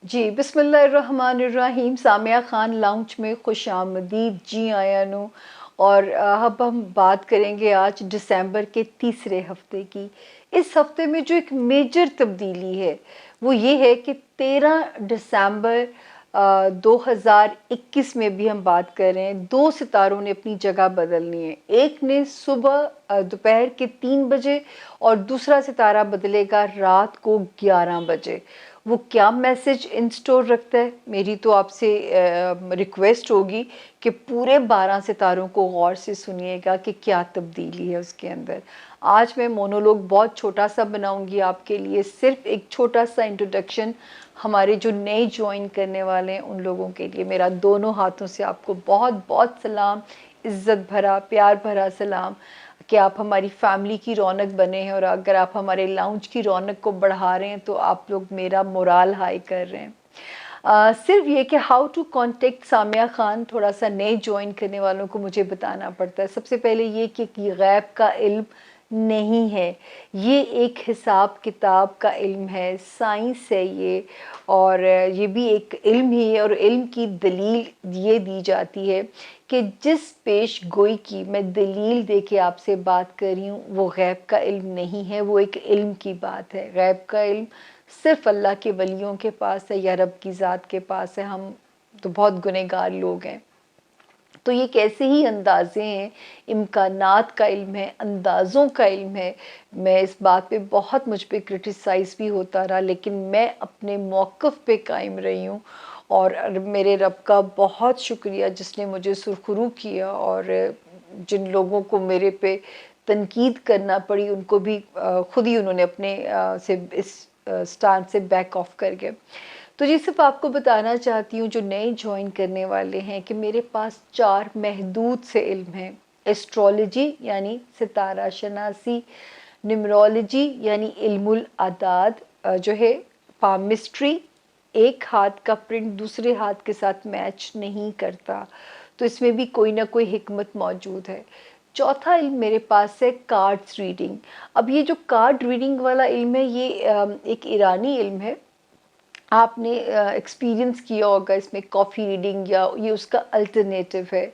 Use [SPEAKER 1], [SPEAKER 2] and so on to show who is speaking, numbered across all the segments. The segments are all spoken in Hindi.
[SPEAKER 1] जी, बिस्मिल्लाहिर्रहमानिर्रहीम। सामिया ख़ान लाउंज में खुशामदीद। जी आया नु। और अब हम बात करेंगे आज दिसंबर के तीसरे हफ्ते की। इस हफ्ते में जो एक मेजर तब्दीली है वो ये है कि 13 दिसंबर 2021 में भी हम बात कर रहे हैं, दो सितारों ने अपनी जगह बदलनी है। एक ने सुबह दोपहर के 3 बजे और दूसरा सितारा बदलेगा रात को 11 बजे। वो क्या मैसेज इन स्टोर रखता है, मेरी तो आपसे रिक्वेस्ट होगी कि पूरे 12 सितारों को गौर से सुनिएगा कि क्या तब्दीली है उसके अंदर। आज मैं मोनोलॉग बहुत छोटा सा बनाऊंगी आपके लिए, सिर्फ एक छोटा सा इंट्रोडक्शन हमारे जो नए ज्वाइन करने वाले हैं उन लोगों के लिए। मेरा दोनों हाथों से आपको बहुत बहुत सलाम, इज़्ज़त भरा प्यार भरा सलाम कि आप हमारी फैमिली की रौनक बने हैं। और अगर आप हमारे लाउंज की रौनक को बढ़ा रहे हैं तो आप लोग मेरा मोराल हाई कर रहे हैं। सिर्फ ये कि how to contact Samia Khan, थोड़ा सा नए ज्वाइन करने वालों को मुझे बताना पड़ता है। सबसे पहले ये कि गैब का इल्म नहीं है, ये एक हिसाब किताब का इल्म है, साइंस है ये। और ये भी एक इल्म ही है। और इल्म की दलील ये दी जाती है कि जिस पेश गोई की मैं दलील दे के आपसे बात कर रही हूँ वो गैब का इल्म नहीं है, वो एक इल्म की बात है। गैब का इल्म सिर्फ अल्लाह के वलियों के पास है या रब की ज़ात के पास है। हम तो बहुत गुनहगार लोग हैं। तो ये कैसे ही अंदाज़े हैं, इम्कानात का इल्म है, अंदाज़ों का इल्म है। मैं इस बात पे बहुत, मुझ पे क्रिटिसाइज़ भी होता रहा, लेकिन मैं अपने मौक़िफ़ पे कायम रही हूँ। और मेरे रब का बहुत शुक्रिया जिसने मुझे सुरखरू किया। और जिन लोगों को मेरे पे तनकीद करना पड़ी उनको भी खुद ही उन्होंने अपने से इस स्टांस से बैक ऑफ कर गए। तो जी सिर्फ आपको बताना चाहती हूँ जो नए ज्वाइन करने वाले हैं कि मेरे पास 4 महदूद से इल्म हैं। एस्ट्रोलॉजी यानी सितारा शनासी, न्यूमरोलॉजी यानी इल्मुल आदाद जो है, पामिस्ट्री, एक हाथ का प्रिंट दूसरे हाथ के साथ मैच नहीं करता, तो इसमें भी कोई ना कोई हिकमत मौजूद है। चौथा इल्म मेरे पास है कार्ड्स रीडिंग। अब ये जो कार्ड रीडिंग वाला इल्म है ये एक ईरानी इल्म है। आपने एक्सपीरियंस किया होगा इसमें कॉफ़ी रीडिंग, या ये उसका अल्टरनेटिव है।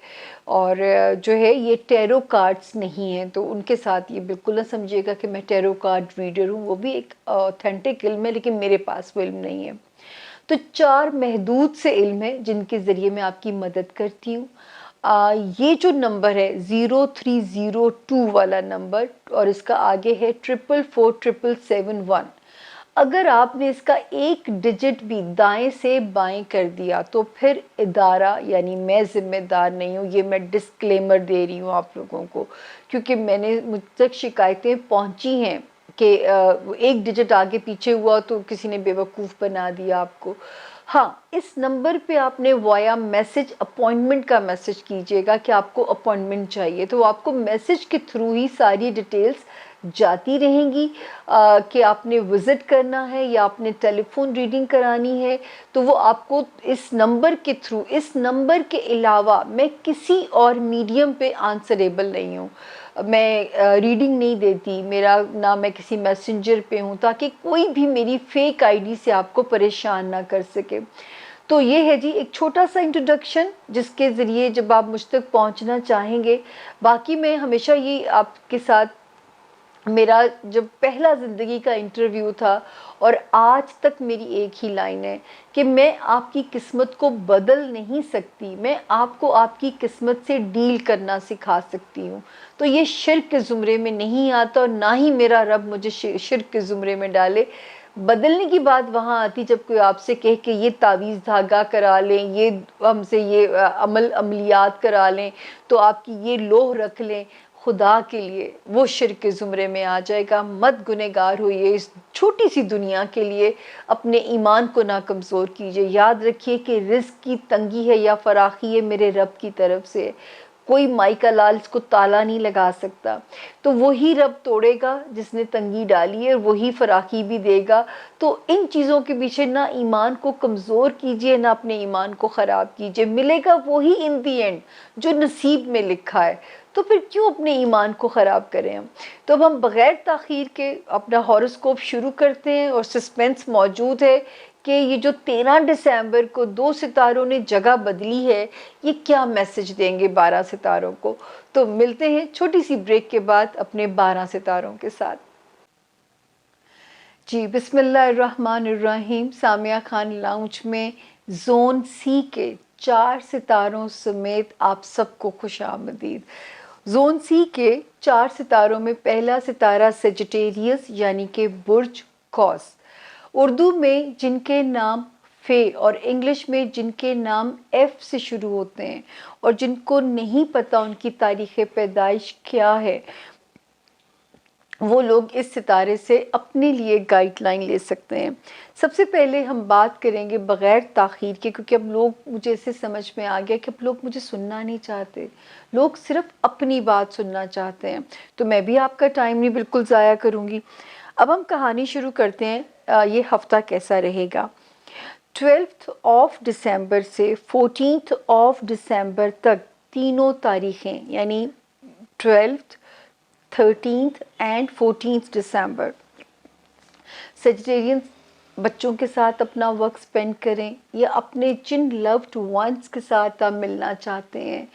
[SPEAKER 1] और जो है ये टैरो कार्ड्स नहीं हैं, तो उनके साथ ये बिल्कुल ना समझिएगा कि मैं टैरो कार्ड रीडर हूँ। वो भी एक ऑथेंटिक इल्म है, लेकिन मेरे पास वो इल्म नहीं है। तो 4 महदूद से इल्म है जिनके ज़रिए मैं आपकी मदद करती हूँ। ये जो नंबर है 0302 वाला नंबर, और इसका आगे है 444771। अगर आपने इसका एक डिजिट भी दाएं से बाएं कर दिया तो फिर इदारा यानी मैं ज़िम्मेदार नहीं हूँ। ये मैं डिस्क्लेमर दे रही हूँ आप लोगों को, क्योंकि मैंने मुझ तक शिकायतें पहुँची हैं कि एक डिजिट आगे पीछे हुआ तो किसी ने बेवकूफ़ बना दिया आपको। हाँ, इस नंबर पे आपने वाया मैसेज अपॉइंटमेंट का मैसेज कीजिएगा कि आपको अपॉइंटमेंट चाहिए, तो आपको मैसेज के थ्रू ही सारी डिटेल्स जाती रहेंगी कि आपने विज़िट करना है या आपने टेलीफोन रीडिंग करानी है। तो वो आपको इस नंबर के थ्रू, इस नंबर के अलावा मैं किसी और मीडियम पे आंसरेबल नहीं हूँ। मैं रीडिंग नहीं देती, मेरा ना मैं किसी मैसेंजर पे हूँ, ताकि कोई भी मेरी फेक आईडी से आपको परेशान ना कर सके। तो ये है जी एक छोटा सा इंट्रोडक्शन जिसके ज़रिए जब आप मुझ तक पहुँचना चाहेंगे। बाकी मैं हमेशा ये आपके साथ, मेरा जब पहला ज़िंदगी का इंटरव्यू था और आज तक मेरी एक ही लाइन है कि मैं आपकी किस्मत को बदल नहीं सकती, मैं आपको आपकी किस्मत से डील करना सिखा सकती हूँ। तो ये शिर्क के ज़ुमरे में नहीं आता, और ना ही मेरा रब मुझे शिर्क के ज़ुमरे में डाले। बदलने की बात वहाँ आती जब कोई आपसे कहे कि ये तावीज़ धागा करा लें, ये हमसे ये अमलियात करा लें, तो आपकी ये लोह रख लें। खुदा के लिए वो शिर्क के ज़ुमरे में आ जाएगा। मत गुनहगार होइए इस छोटी सी दुनिया के लिए, अपने ईमान को ना कमज़ोर कीजिए। याद रखिए कि रिज़्क़ की तंगी है या फ़राखी है मेरे रब की तरफ से, कोई माई का लाल इसको ताला नहीं लगा सकता। तो वही रब तोड़ेगा जिसने तंगी डाली है, वही फ़राखी भी देगा। तो इन चीज़ों के पीछे ना ईमान को कमज़ोर कीजिए, ना अपने ईमान को ख़राब कीजिए। मिलेगा वही इन दी एंड जो नसीब में लिखा है, तो फिर क्यों अपने ईमान को ख़राब करें हम। तो अब हम बग़ैर ताख़ीर के अपना हॉरोस्कोप शुरू करते हैं, और सस्पेंस मौजूद है कि ये जो 13 दिसंबर को 2 सितारों ने जगह बदली है, ये क्या मैसेज देंगे 12 सितारों को। तो मिलते हैं छोटी सी ब्रेक के बाद अपने 12 सितारों के साथ। जी, बिस्मिल्लाहिर्रहमानिर्रहीम। सामिया खान लाउंज में जोन सी के 4 सितारों समेत आप सबको खुशामदीद। जोन सी के 4 सितारों में पहला सितारा सेजिटेरियस यानी कि बुर्ज कौस। उर्दू में जिनके नाम फे और इंग्लिश में जिनके नाम एफ से शुरू होते हैं और जिनको नहीं पता उनकी तारीख़ पैदाइश क्या है, वो लोग इस सितारे से अपने लिए गाइडलाइन ले सकते हैं। सबसे पहले हम बात करेंगे बग़ैर ताख़ीर के, क्योंकि अब लोग, मुझे इससे समझ में आ गया कि अब लोग मुझे सुनना नहीं चाहते, लोग सिर्फ अपनी बात सुनना चाहते हैं। तो मैं भी आपका टाइम नहीं बिल्कुल ज़ाया करूँगी। अब हम कहानी शुरू करते हैं। ये हफ़्ता कैसा रहेगा। 12 दिसंबर से 14 दिसंबर तक तीनों तारीखें यानी 12, 13 एंड 14 दिसंबर सेजिटेरियन बच्चों के साथ अपना वक्त स्पेंड करें या अपने जिन लव्ड वंस के साथ आप मिलना चाहते हैं,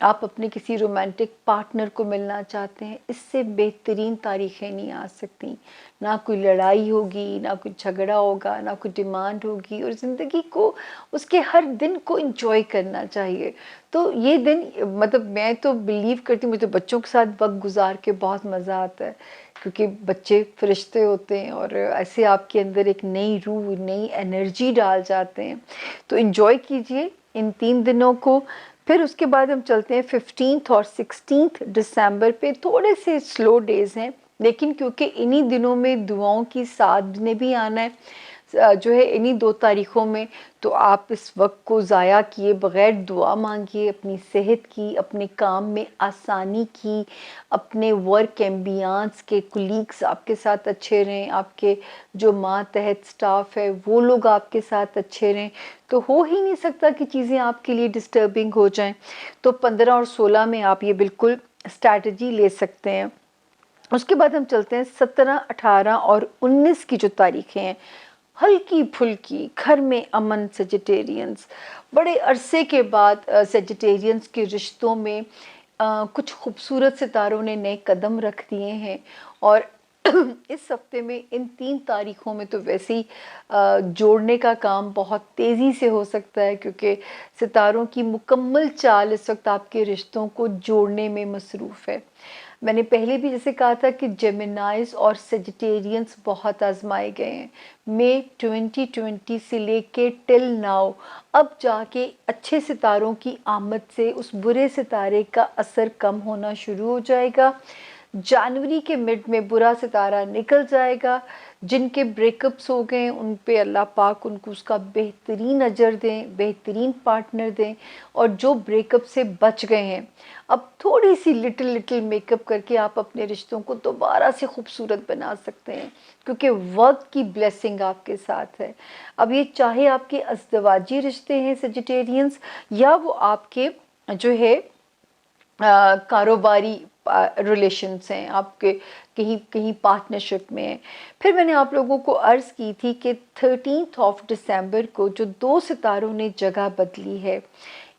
[SPEAKER 1] आप अपने किसी रोमांटिक पार्टनर को मिलना चाहते हैं, इससे बेहतरीन तारीखें नहीं आ सकती। ना कोई लड़ाई होगी, ना कोई झगड़ा होगा, ना कोई डिमांड होगी, और ज़िंदगी को, उसके हर दिन को एंजॉय करना चाहिए। तो ये दिन, मतलब मैं तो बिलीव करती हूँ, मुझे तो बच्चों के साथ वक्त गुजार के बहुत मज़ा आता है, क्योंकि बच्चे फरिश्ते होते हैं और ऐसे आपके अंदर एक नई रूह, नई एनर्जी डाल जाते हैं। तो एंजॉय कीजिए इन 3 दिनों को। फिर उसके बाद हम चलते हैं 15 और 16 दिसंबर पे। थोड़े से स्लो डेज़ हैं, लेकिन क्योंकि इन्हीं दिनों में दुआओं की साथ ने भी आना है, जो है इन्हीं 2 तारीख़ों में, तो आप इस वक्त को ज़ाया किए बग़ैर दुआ मांगिए अपनी सेहत की, अपने काम में आसानी की, अपने वर्क एम्बियंस के कुलीग्स आपके साथ अच्छे रहें, आपके जो मातहत स्टाफ है वो लोग आपके साथ अच्छे रहें। तो हो ही नहीं सकता कि चीज़ें आपके लिए डिस्टर्बिंग हो जाएं। तो 15 और 16 में आप ये बिल्कुल स्ट्रैटेजी ले सकते हैं। उसके बाद हम चलते हैं 17, 18 और 19 की जो तारीखें हैं, हल्की फुल्की घर में अमन। सेजिटेरियंस बड़े अरसे के बाद सेजिटेरियंस के रिश्तों में कुछ खूबसूरत सितारों ने नए कदम रख दिए हैं, और इस हफ्ते में इन 3 तारीखों में तो वैसे ही जोड़ने का काम बहुत तेज़ी से हो सकता है, क्योंकि सितारों की मुकम्मल चाल इस वक्त आपके रिश्तों को जोड़ने में मसरूफ़ है। मैंने पहले भी जैसे कहा था कि जेमिनाइज और सेजिटेरियंस बहुत आजमाए गए हैं। मई 2020 से लेके टिल नाउ, अब जाके अच्छे सितारों की आमद से उस बुरे सितारे का असर कम होना शुरू हो जाएगा। जनवरी के मिड में बुरा सितारा निकल जाएगा। जिनके ब्रेकअप्स हो गए उन पे अल्लाह पाक उनको उसका बेहतरीन अजर दें, बेहतरीन पार्टनर दें, और जो ब्रेकअप से बच गए हैं, अब थोड़ी सी लिटिल मेकअप करके आप अपने रिश्तों को दोबारा से खूबसूरत बना सकते हैं, क्योंकि वक्त की ब्लेसिंग आपके साथ है। अब ये चाहे आपके अज़दवाजी रिश्ते हैं सेजिटेरियंस, या वो आपके जो है कारोबारी रिलेशंस हैं, आपके कहीं कहीं पार्टनरशिप में हैं। फिर मैंने आप लोगों को अर्ज़ की थी कि 13 दिसंबर को जो 2 सितारों ने जगह बदली है,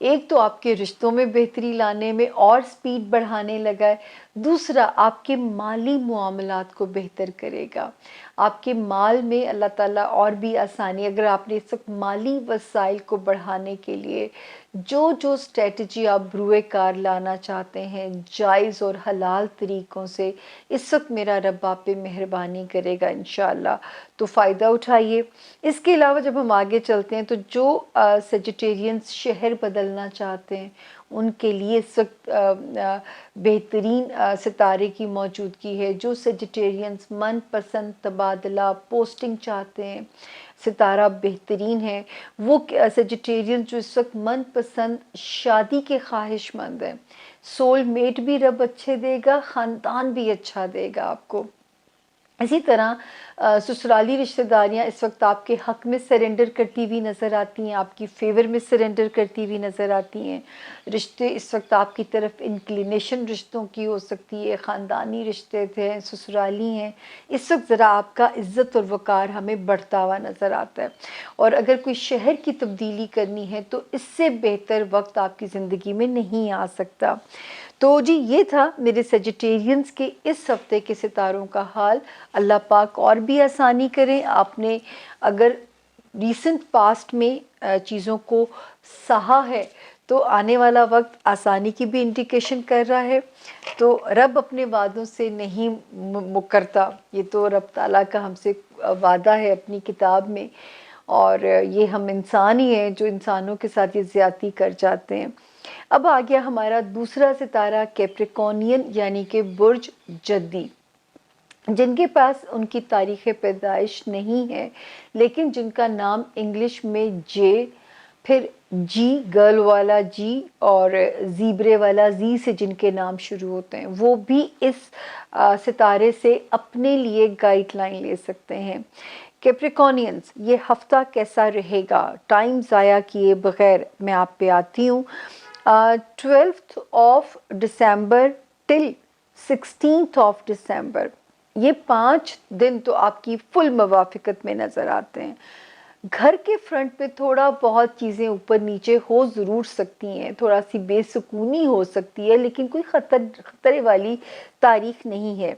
[SPEAKER 1] एक तो आपके रिश्तों में बेहतरी लाने में और स्पीड बढ़ाने लगा है, दूसरा आपके माली मुआमलात को बेहतर करेगा। आपके माल में अल्लाह ताला और भी आसानी, अगर आपने इस वक्त माली वसाइल को बढ़ाने के लिए जो जो स्ट्रेटजी आप ब्रुए कार लाना चाहते हैं जायज़ और हलाल तरीक़ों से, इस वक्त मेरा रब आप पे मेहरबानी करेगा इंशाअल्लाह। तो फ़ायदा उठाइए। इसके अलावा जब हम आगे चलते हैं, तो जो सेजिटेरियंस शहर बदलना चाहते हैं उनके लिए इस वक्त बेहतरीन सितारे की मौजूदगी है। जो सेजिटेरियंस मनपसंद तबादला पोस्टिंग चाहते हैं, सितारा बेहतरीन है। वो सेजिटेरियन जो इस वक्त मनपसंद शादी के ख्वाहिशमंद हैं, सोलमेट भी रब अच्छे देगा, ख़ानदान भी अच्छा देगा आपको। इसी तरह ससुराली रिश्तेदारियां इस वक्त आपके हक में सरेंडर करती हुई नज़र आती हैं, आपकी फेवर में सरेंडर करती हुई नज़र आती हैं। रिश्ते इस वक्त आपकी तरफ इंक्लिनेशन रिश्तों की हो सकती है, ख़ानदानी रिश्ते थे, ससुराली हैं। इस वक्त ज़रा आपका इज़्ज़त और वक़ार हमें बढ़ता हुआ नज़र आता है। और अगर कोई शहर की तब्दीली करनी है तो इससे बेहतर वक्त आपकी ज़िंदगी में नहीं आ सकता। तो जी ये था मेरे सेजिटेरियंस के इस हफ्ते के सितारों का हाल। अल्लाह पाक और भी आसानी करें। आपने अगर रीसेंट पास्ट में चीज़ों को सहा है तो आने वाला वक्त आसानी की भी इंडिकेशन कर रहा है। तो रब अपने वादों से नहीं मुकरता, ये तो रब ताला का हमसे वादा है अपनी किताब में। और ये हम इंसान ही हैं जो इंसानों के साथ ये ज़्यादती कर जाते हैं। अब आ गया हमारा दूसरा सितारा कैप्रिकॉर्नियन यानी कि बुर्ज जद्दी, जिनके पास उनकी तारीख़ पैदाइश नहीं है लेकिन जिनका नाम इंग्लिश में जे, फिर जी गर्ल वाला जी और ज़ीब्रे वाला जी से जिनके नाम शुरू होते हैं, वो भी इस सितारे से अपने लिए गाइडलाइन ले सकते हैं। कैप्रिकॉर्नियंस, ये हफ्ता कैसा रहेगा टाइम ज़ाया किए बगैर मैं आप पे आती हूँ। 12th of December till 16th of December, ये 5 दिन तो आपकी फुल मवाफ़िकत में नज़र आते हैं। घर के फ्रंट पे थोड़ा बहुत चीज़ें ऊपर नीचे हो ज़रूर सकती हैं, थोड़ा सी बेसुकूनी हो सकती है, लेकिन कोई खतरे वाली तारीख नहीं है।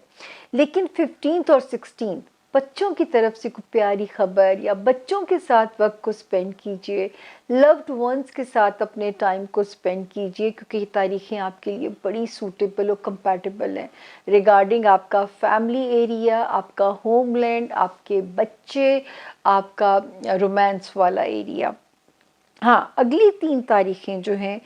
[SPEAKER 1] लेकिन 15th और 16th बच्चों की तरफ से कोई प्यारी खबर या बच्चों के साथ वक्त को स्पेंड कीजिए, लव्ड वंस के साथ अपने टाइम को स्पेंड कीजिए, क्योंकि ये तारीखें आपके लिए बड़ी सूटेबल और कंपैटिबल हैं रिगार्डिंग आपका फैमिली एरिया, आपका होमलैंड, आपके बच्चे, आपका रोमांस वाला एरिया। हाँ, अगली 3 तारीखें जो हैं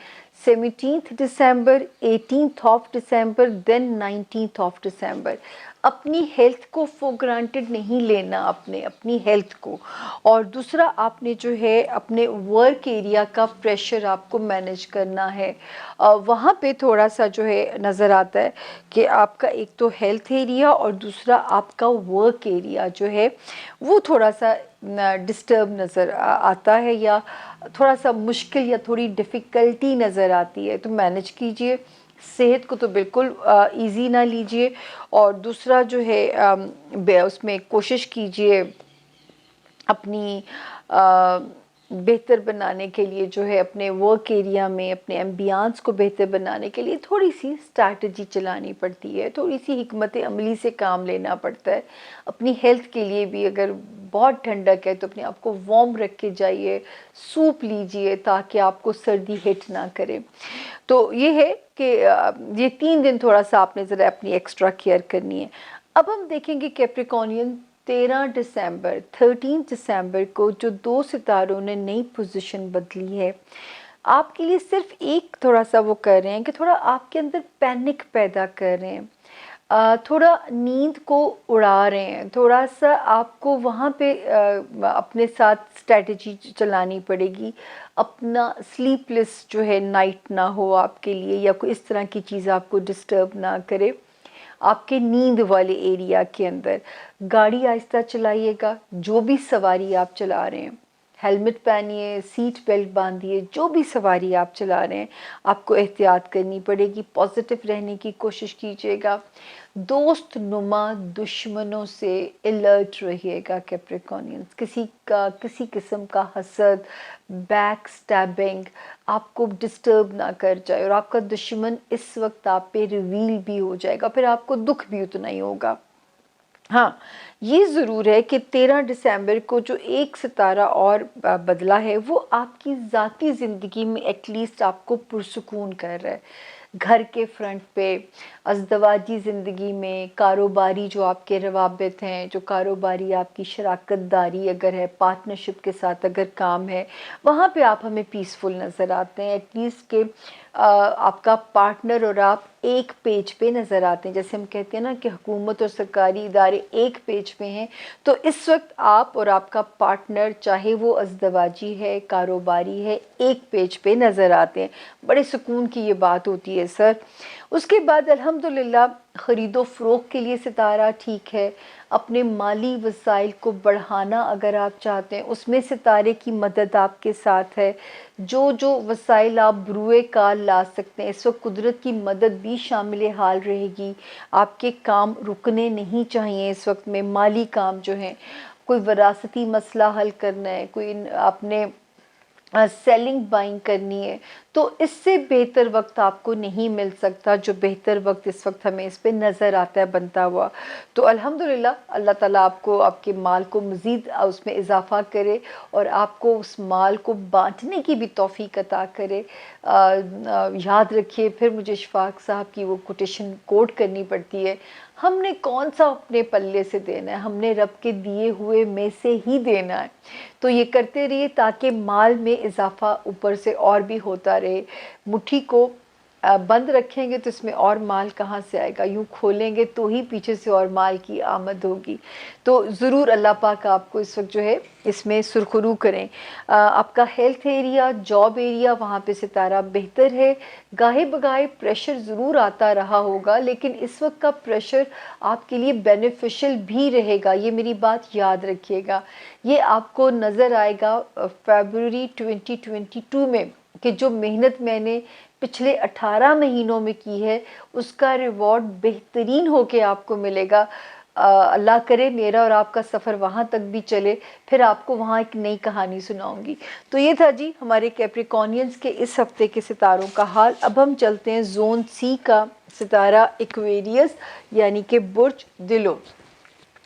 [SPEAKER 1] 17th December, 18th of December, then 19th of December. अपनी हेल्थ को फॉर ग्रांटेड नहीं लेना, अपनी हेल्थ को। और दूसरा, आपने जो है अपने वर्क एरिया का प्रेशर आपको मैनेज करना है। वहाँ पे थोड़ा सा जो है नज़र आता है कि आपका एक तो हेल्थ एरिया और दूसरा आपका वर्क एरिया जो है वो थोड़ा सा डिस्टर्ब नज़र आता है, या थोड़ा सा मुश्किल या थोड़ी डिफ़िकल्टी नज़र आती है। तो मैनेज कीजिए, सेहत को तो बिल्कुल इजी ना लीजिए। और दूसरा जो है उसमें कोशिश कीजिए अपनी बेहतर बनाने के लिए, जो है अपने वर्क एरिया में अपने एम्बियंस को बेहतर बनाने के लिए थोड़ी सी स्ट्रैटेजी चलानी पड़ती है, थोड़ी सी हिकमत अमली से काम लेना पड़ता है। अपनी हेल्थ के लिए भी अगर बहुत ठंडक है तो अपने आप को वार्म रख के जाइए, सूप लीजिए ताकि आपको सर्दी हिट ना करे। तो ये है कि ये 3 दिन थोड़ा सा आपने ज़रा अपनी एक्स्ट्रा केयर करनी है। अब हम देखेंगे कैप्रिकॉर्नियन 13 दिसंबर को जो 2 सितारों ने नई पोजीशन बदली है, आपके लिए सिर्फ एक थोड़ा सा वो कर रहे हैं कि थोड़ा आपके अंदर पैनिक पैदा कर रहे हैं, थोड़ा नींद को उड़ा रहे हैं, थोड़ा सा आपको वहाँ पे अपने साथ स्ट्रैटेजी चलानी पड़ेगी। अपना स्लीपलेस जो है नाइट ना हो आपके लिए, या कोई इस तरह की चीज़ आपको डिस्टर्ब ना करे आपके नींद वाले एरिया के अंदर। गाड़ी आहिस्ता चलाइएगा, जो भी सवारी आप चला रहे हैं, हेलमेट पहनिए, सीट बेल्ट बांधिए, जो भी सवारी आप चला रहे हैं आपको एहतियात करनी पड़ेगी। पॉजिटिव रहने की कोशिश कीजिएगा। दोस्त नुमा दुश्मनों से अलर्ट रहिएगा कैप्रिकॉर्नियंस। किसी किस्म का हसद, बैक स्टैबिंग आपको डिस्टर्ब ना कर जाए, और आपका दुश्मन इस वक्त आप पे रिवील भी हो जाएगा, फिर आपको दुख भी उतना ही होगा। हाँ, ये ज़रूर है कि 13 दिसंबर को जो एक सितारा और बदला है वो आपकी ज़ाती ज़िंदगी में एटलीस्ट आपको पुरसुकून कर रहा है। घर के फ्रंट पे, अज़दवाजी ज़िंदगी में, कारोबारी जो आपके रवाबित हैं, जो कारोबारी आपकी शराकतदारी अगर है, पार्टनरशिप के साथ अगर काम है, वहाँ पे आप हमें पीसफुल नज़र आते हैं। एटलीस्ट के आपका पार्टनर और आप एक पेज पे नज़र आते हैं। जैसे हम कहते हैं ना कि हुकूमत और सरकारी इदारे एक पेज पे हैं, तो इस वक्त आप और आपका पार्टनर, चाहे वो अज़दवाजी है, कारोबारी है, एक पेज पे नज़र आते हैं। बड़े सुकून की ये बात होती है सर। उसके बाद अल्हम्दुलिल्लाह ख़रीदो फ़रोख्त के लिए सितारा ठीक है। अपने माली वसाइल को बढ़ाना अगर आप चाहते हैं, उसमें सितारे की मदद आपके साथ है। जो वसाइल आप बरूए कार ला सकते हैं, इस वक्त कुदरत की मदद भी शामिल हाल रहेगी। आपके काम रुकने नहीं चाहिए इस वक्त में। माली काम जो हैं, कोई विरासती मसला हल करना है, कोई आपने सेलिंग बाइंग करनी है, तो इससे बेहतर वक्त आपको नहीं मिल सकता जो बेहतर वक्त इस वक्त हमें इस पे नज़र आता है बनता हुआ। तो अल्हम्दुलिल्लाह अल्लाह ताला आपको आपके माल को मज़ीद उसमें इजाफ़ा करे और आपको उस माल को बांटने की भी तौफ़ीक अता करे। याद रखिए, फिर मुझे इशफ़ाक़ साहब की वो कोटेशन कोट करनी पड़ती है, हमने कौन सा अपने पल्ले से देना है, हमने रब के दिए हुए में से ही देना है। तो ये करते रहिए ताकि माल में इजाफा ऊपर से और भी होता रहे। मुट्ठी को बंद रखेंगे तो इसमें और माल कहाँ से आएगा, यूँ खोलेंगे तो ही पीछे से और माल की आमद होगी। तो ज़रूर अल्लाह पाक आपको इस वक्त जो है इसमें सुरखरू करें। आपका हेल्थ एरिया, जॉब एरिया, वहाँ पे सितारा बेहतर है। गाहे बगाहे प्रेशर ज़रूर आता रहा होगा, लेकिन इस वक्त का प्रेशर आपके लिए बेनिफिशियल भी रहेगा, ये मेरी बात याद रखिएगा। ये आपको नज़र आएगा फरवरी 2022 में कि जो मेहनत मैंने पिछले 18 महीनों में की है, उसका रिवॉर्ड बेहतरीन होके आपको मिलेगा। अल्लाह करे मेरा और आपका सफ़र वहाँ तक भी चले, फिर आपको वहाँ एक नई कहानी सुनाऊंगी। तो ये था जी हमारे कैप्रिकॉनियंस के इस हफ्ते के सितारों का हाल। अब हम चलते हैं जोन सी का सितारा एक्वेरियस यानी कि बुर्ज दिलो।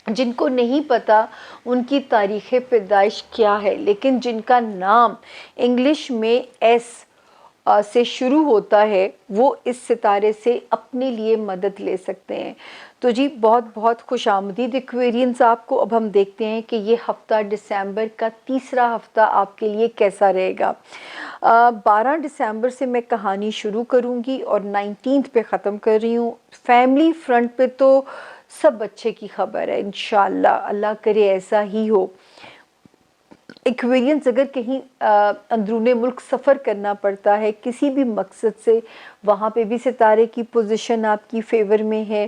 [SPEAKER 1] जिनको नहीं पता उनकी तारीख़ पैदाइश क्या है, लेकिन जिनका नाम इंग्लिश में एस से शुरू होता है, वो इस सितारे से अपने लिए मदद ले सकते हैं। तो जी बहुत बहुत खुशामदीद एक्वेरियंस आपको। अब हम देखते हैं कि ये हफ़्ता दिसंबर का तीसरा हफ़्ता आपके लिए कैसा रहेगा। 12 दिसंबर से मैं कहानी शुरू करूँगी और 19 पे ख़त्म कर रही हूँ। फैमिली फ्रंट पे तो सब अच्छे की खबर है इंशाअल्लाह, अल्लाह करे ऐसा ही हो। एक्वेरियंस अगर कहीं अंदरूने मुल्क सफ़र करना पड़ता है किसी भी मकसद से, वहाँ पे भी सितारे की पोजीशन आपकी फेवर में है।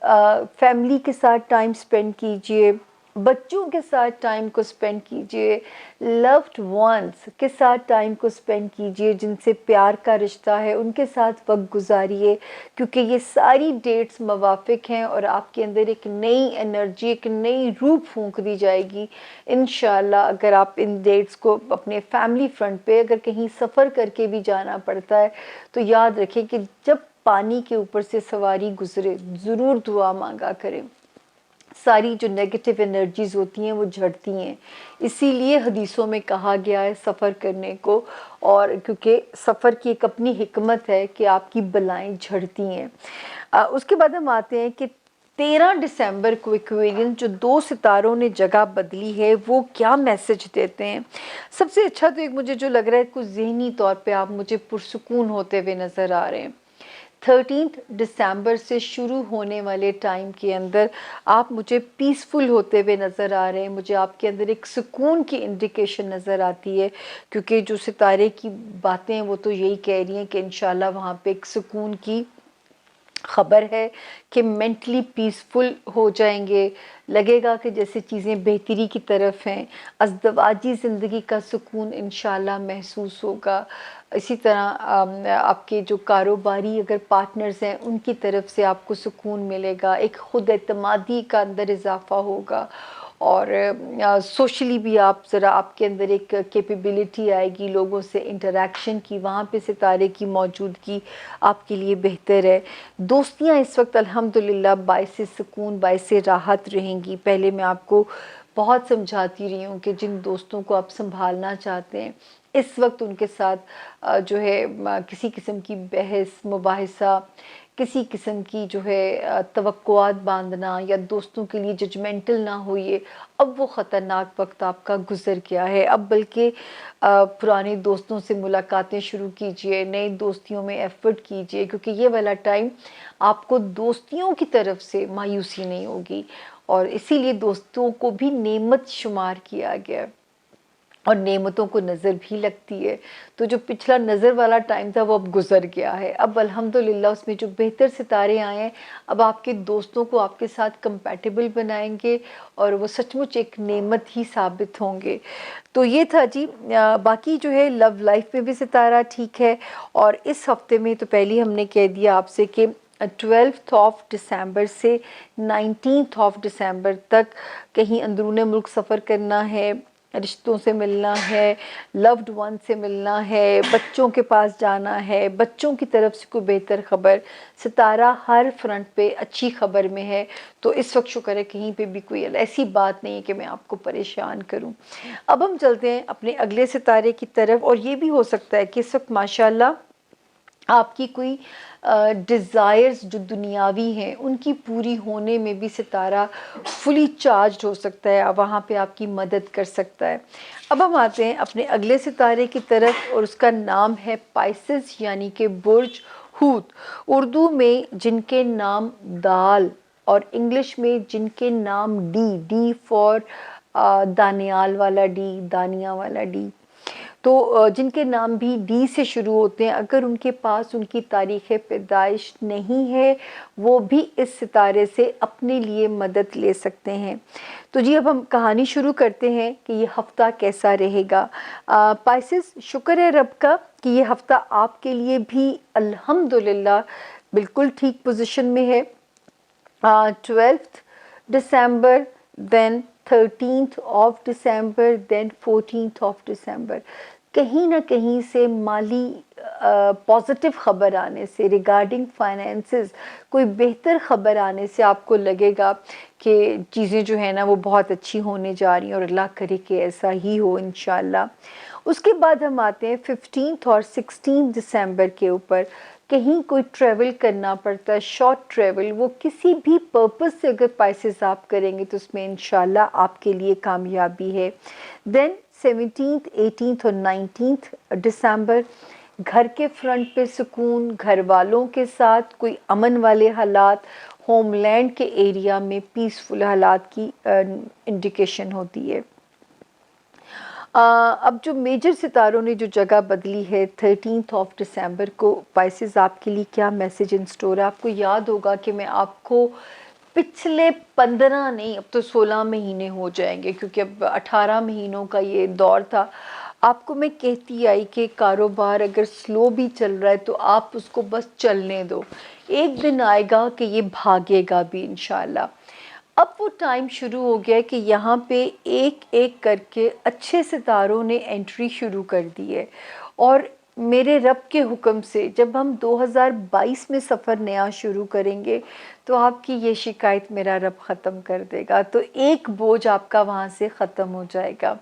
[SPEAKER 1] फैमिली के साथ टाइम स्पेंड कीजिए, बच्चों के साथ टाइम को स्पेंड कीजिए, लव्ड वंस के साथ टाइम को स्पेंड कीजिए, जिनसे प्यार का रिश्ता है उनके साथ वक्त गुजारिए, क्योंकि ये सारी डेट्स मवाफिक हैं और आपके अंदर एक नई एनर्जी, एक नई रूह फूंक दी जाएगी इंशाअल्लाह। अगर आप इन डेट्स को अपने फैमिली फ्रंट पे अगर कहीं सफ़र करके भी जाना पड़ता है, तो याद रखें कि जब पानी के ऊपर से सवारी गुजरे ज़रूर दुआ मांगा करें। सारी जो नेगेटिव एनर्जीज़ होती हैं वो झड़ती हैं, इसीलिए हदीसों में कहा गया है सफ़र करने को, और क्योंकि सफ़र की एक अपनी हिकमत है कि आपकी बलाएं झड़ती हैं। उसके बाद हम आते हैं कि 13 दिसंबर को एक्वेरियंस जो दो सितारों ने जगह बदली है वो क्या मैसेज देते हैं। सबसे अच्छा तो एक मुझे जो लग रहा है कुछ ज़हनी तौर पे आप मुझे पुरसुकून होते हुए नज़र आ रहे हैं। 13 दिसंबर से शुरू होने वाले टाइम के अंदर आप मुझे पीसफुल होते हुए नज़र आ रहे हैं, मुझे आपके अंदर एक सुकून की इंडिकेशन नज़र आती है, क्योंकि जो सितारे की बातें हैं वो तो यही कह रही हैं कि इंशाल्लाह वहाँ पे एक सुकून की ख़बर है कि मेंटली पीसफुल हो जाएंगे, लगेगा कि जैसे चीज़ें बेहतरी की तरफ हैं, अज़दवाजी ज़िंदगी का सुकून इंशाल्लाह महसूस होगा। इसी तरह आपके जो कारोबारी अगर पार्टनर्स हैं उनकी तरफ से आपको सुकून मिलेगा, एक ख़ुद एतमादी का अंदर इजाफ़ा होगा, और सोशली भी आप ज़रा आपके अंदर एक कैपेबिलिटी आएगी लोगों से इंटरेक्शन की, वहाँ पे सितारे की मौजूदगी आपके लिए बेहतर है। दोस्तियाँ इस वक्त अल्हम्दुलिल्लाह बाइसे सुकून बाइसे राहत रहेंगी। पहले मैं आपको बहुत समझाती रही हूँ कि जिन दोस्तों को आप संभालना चाहते हैं इस वक्त उनके साथ जो है किसी किस्म की बहस मुबाहिसा, किसी किस्म की जो है तवक्कुआत बांधना या दोस्तों के लिए जजमेंटल ना होइए। अब वो ख़तरनाक वक्त आपका गुज़र गया है। अब बल्कि पुराने दोस्तों से मुलाकातें शुरू कीजिए, नई दोस्तियों में एफ़र्ट कीजिए, क्योंकि ये वाला टाइम आपको दोस्तियों की तरफ से मायूसी नहीं होगी, और इसीलिए दोस्तों को भी नेमत शुमार किया गया है। और नेमतों को नज़र भी लगती है। तो जो पिछला नज़र वाला टाइम था वो अब गुज़र गया है। अब अल्हम्दुलिल्लाह उसमें जो बेहतर सितारे आए हैं, अब आपके दोस्तों को आपके साथ कंपैटिबल बनाएंगे और वो सचमुच एक नेमत ही साबित होंगे। तो ये था जी। बाकी जो है लव लाइफ में भी सितारा ठीक है। और इस हफ्ते में तो पहले हमने कह दिया आपसे कि 12 ऑफ दिसंबर से 19 ऑफ दिसंबर तक कहीं अंदरूने मुल्क सफ़र करना है, रिश्तों से मिलना है, लव्ड वन से मिलना है, बच्चों के पास जाना है, बच्चों की तरफ से कोई बेहतर ख़बर, सितारा हर फ्रंट पे अच्छी ख़बर में है। तो इस वक्त शुक्र है कहीं पे भी कोई ऐसी बात नहीं है कि मैं आपको परेशान करूं। अब हम चलते हैं अपने अगले सितारे की तरफ। और ये भी हो सकता है कि इस वक्त माशाल्लाह आपकी कोई डिज़ायर्स जो दुनियावी हैं उनकी पूरी होने में भी सितारा फुली चार्ज्ड हो सकता है, वहाँ पे आपकी मदद कर सकता है। अब हम आते हैं अपने अगले सितारे की तरफ और उसका नाम है पाइसेस यानी कि बुर्ज हूत। उर्दू में जिनके नाम दाल और इंग्लिश में जिनके नाम डी, डी फॉर दानियाल वाला डी, दानिया वाला डी। तो जिनके नाम भी डी से शुरू होते हैं, अगर उनके पास उनकी तारीख़ पैदाइश नहीं है, वो भी इस सितारे से अपने लिए मदद ले सकते हैं। तो जी अब हम कहानी शुरू करते हैं कि ये हफ़्ता कैसा रहेगा। पाइसेस, शुक्र है रब का कि ये हफ़्ता आपके लिए भी अल्हम्दुलिल्लाह बिल्कुल ठीक पोजीशन में है। 12 दिसंबर, then 13 of December, then 14 of दिसंबर, कहीं ना कहीं से माली पॉजिटिव ख़बर आने से, रिगार्डिंग फाइनेंसेस कोई बेहतर ख़बर आने से आपको लगेगा कि चीज़ें जो है ना वो बहुत अच्छी होने जा रही हैं, और अल्लाह करे कि ऐसा ही हो इंशाल्लाह। उसके बाद हम आते हैं 15 और 16 दिसंबर के ऊपर। कहीं कोई ट्रैवल करना पड़ता है, शॉर्ट ट्रैवल, वो किसी भी पर्पस से अगर पाइसेस आप करेंगे तो उसमें इंशाल्लाह आपके लिए कामयाबी है। देन 17, 18 और 19 दिसंबर, घर के फ्रंट पे सुकून, घर वालों के साथ कोई अमन वाले हालात, होमलैंड के एरिया में पीसफुल हालात की इंडिकेशन होती है। अब जो मेजर सितारों ने जो जगह बदली है 13 ऑफ दिसंबर को, पाइसेस आपके लिए क्या मैसेज इन स्टोर है। आपको याद होगा कि मैं आपको पिछले 15 नहीं, अब तो 16 महीने हो जाएंगे क्योंकि अब 18 महीनों का ये दौर था, आपको मैं कहती आई कि कारोबार अगर स्लो भी चल रहा है तो आप उसको बस चलने दो, एक दिन आएगा कि ये भागेगा भी इंशाल्लाह। अब वो टाइम शुरू हो गया है कि यहाँ पे एक एक करके अच्छे सितारों ने एंट्री शुरू कर दी है। और मेरे रब के हुक्म से जब हम 2022 में सफ़र नया शुरू करेंगे तो आपकी ये शिकायत मेरा रब ख़त्म कर देगा, तो एक बोझ आपका वहाँ से ख़त्म हो जाएगा।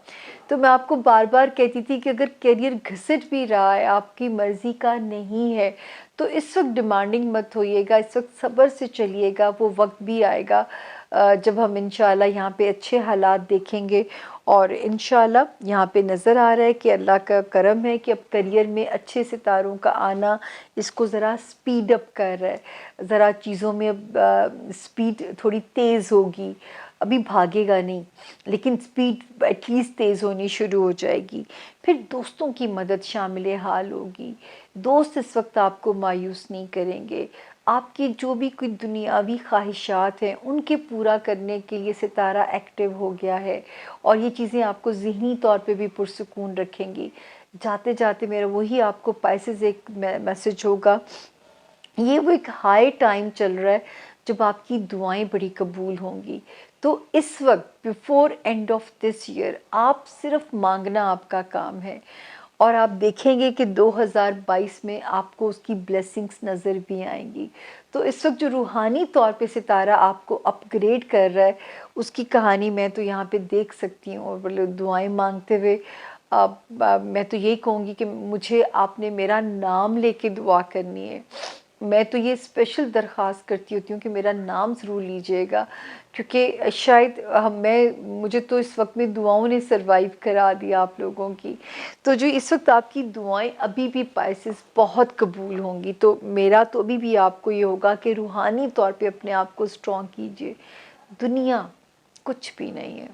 [SPEAKER 1] तो मैं आपको बार बार कहती थी कि अगर करियर घिसट भी रहा है, आपकी मर्ज़ी का नहीं है, तो इस वक्त डिमांडिंग मत होइएगा, इस वक्त सब्र से चलिएगा। वो वक्त भी आएगा जब हम इंशाल्लाह यहाँ पे अच्छे हालात देखेंगे। और इंशाल्लाह यहाँ पे नज़र आ रहा है कि अल्लाह का करम है कि अब करियर में अच्छे सितारों का आना इसको ज़रा स्पीड अप कर रहा है, ज़रा चीज़ों में अब स्पीड थोड़ी तेज़ होगी। अभी भागेगा नहीं, लेकिन स्पीड एटलीस्ट तेज़ होनी शुरू हो जाएगी। फिर दोस्तों की मदद शामिल हाल होगी। दोस्त इस वक्त आपको मायूस नहीं करेंगे। आपकी जो भी कोई दुनियावी ख्वाहिशात हैं उनके पूरा करने के लिए सितारा एक्टिव हो गया है, और ये चीज़ें आपको ज़हनी तौर पे भी पुरसुकून रखेंगी। जाते जाते मेरा वही आपको पाइसेस एक मैसेज होगा, ये वो एक हाई टाइम चल रहा है जब आपकी दुआएं बड़ी कबूल होंगी। तो इस वक्त before end of this year आप सिर्फ मांगना आपका काम है, और आप देखेंगे कि 2022 में आपको उसकी ब्लेसिंग्स नज़र भी आएंगी। तो इस वक्त जो रूहानी तौर पे सितारा आपको अपग्रेड कर रहा है उसकी कहानी मैं तो यहाँ पे देख सकती हूँ। और बोले दुआएं मांगते हुए मैं तो यही कहूँगी कि मुझे आपने मेरा नाम लेके दुआ करनी है। मैं तो ये स्पेशल दरख्वास्त करती होती हूँ कि मेरा नाम ज़रूर लीजिएगा, क्योंकि शायद मुझे तो इस वक्त में दुआओं ने सरवाइव करा दिया आप लोगों की। तो जो इस वक्त आपकी दुआएं अभी भी पाइसेस बहुत कबूल होंगी। तो मेरा तो अभी भी आपको ये होगा कि रूहानी तौर पे अपने आप को स्ट्रॉन्ग कीजिए। दुनिया कुछ भी नहीं है,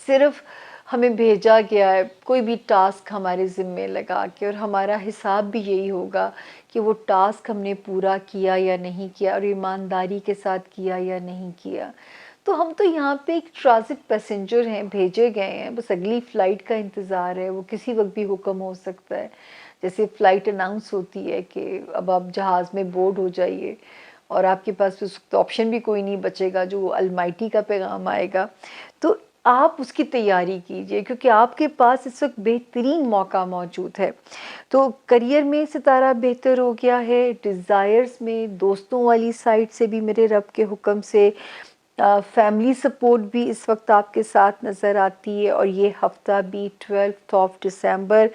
[SPEAKER 1] सिर्फ हमें भेजा गया है कोई भी टास्क हमारे ज़िम्मे लगा के, और हमारा हिसाब भी यही होगा कि वो टास्क हमने पूरा किया या नहीं किया और ईमानदारी के साथ किया या नहीं किया। तो हम तो यहाँ पे एक ट्रांज़िट पैसेंजर हैं, भेजे गए हैं, बस अगली फ़्लाइट का इंतज़ार है, वो किसी वक़्त भी हुक्म हो सकता है। जैसे फ़्लाइट अनाउंस होती है कि अब आप जहाज़ में बोर्ड हो जाइए, और आपके पास उस वक़्त ऑप्शन भी कोई नहीं बचेगा, जो अलमाइटी का पैगाम आएगा। तो आप उसकी तैयारी कीजिए, क्योंकि आपके पास इस वक़्त बेहतरीन मौका मौजूद है। तो करियर में सितारा बेहतर हो गया है, डिज़ायर्स में, दोस्तों वाली साइड से भी मेरे रब के हुक्म से फैमिली सपोर्ट भी इस वक्त आपके साथ नज़र आती है, और ये हफ्ता भी 12th of December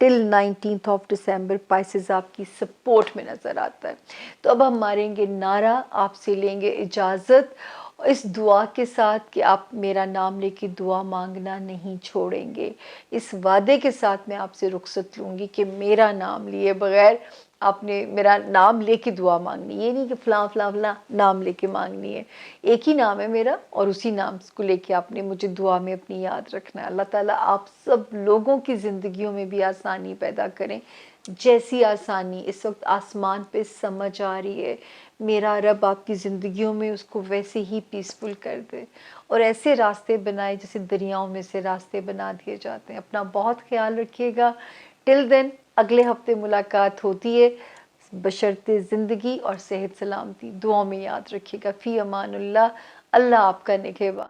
[SPEAKER 1] till 19th of December Pisces आपकी सपोर्ट में नज़र आता है। तो अब हम मारेंगे नारा, आपसे लेंगे इजाज़त इस दुआ के साथ कि आप मेरा नाम लेके दुआ मांगना नहीं छोड़ेंगे। इस वादे के साथ मैं आपसे रुखसत लूँगी कि मेरा नाम लिए बगैर आपने मेरा नाम लेके दुआ मांगनी, ये नहीं कि फ़लाँ फ़लाँ फ़लाँ नाम लेके मांगनी है। एक ही नाम है मेरा, और उसी नाम को लेके आपने मुझे दुआ में अपनी याद रखना है। अल्लाह ताला आप सब लोगों की ज़िंदगियों में भी आसानी पैदा करें। जैसी आसानी इस वक्त आसमान पे समझ आ रही है, मेरा रब आपकी ज़िंदगियों में उसको वैसे ही पीसफुल कर दे, और ऐसे रास्ते बनाए जैसे दरियाओं में से रास्ते बना दिए जाते हैं। अपना बहुत ख्याल रखिएगा। टिल देन अगले हफ्ते मुलाकात होती है, बशर्ते ज़िंदगी और सेहत सलामती। दुआओं में याद रखिएगा। फ़ी अमानुल्लाह। अल्लाह आपका निगहबान।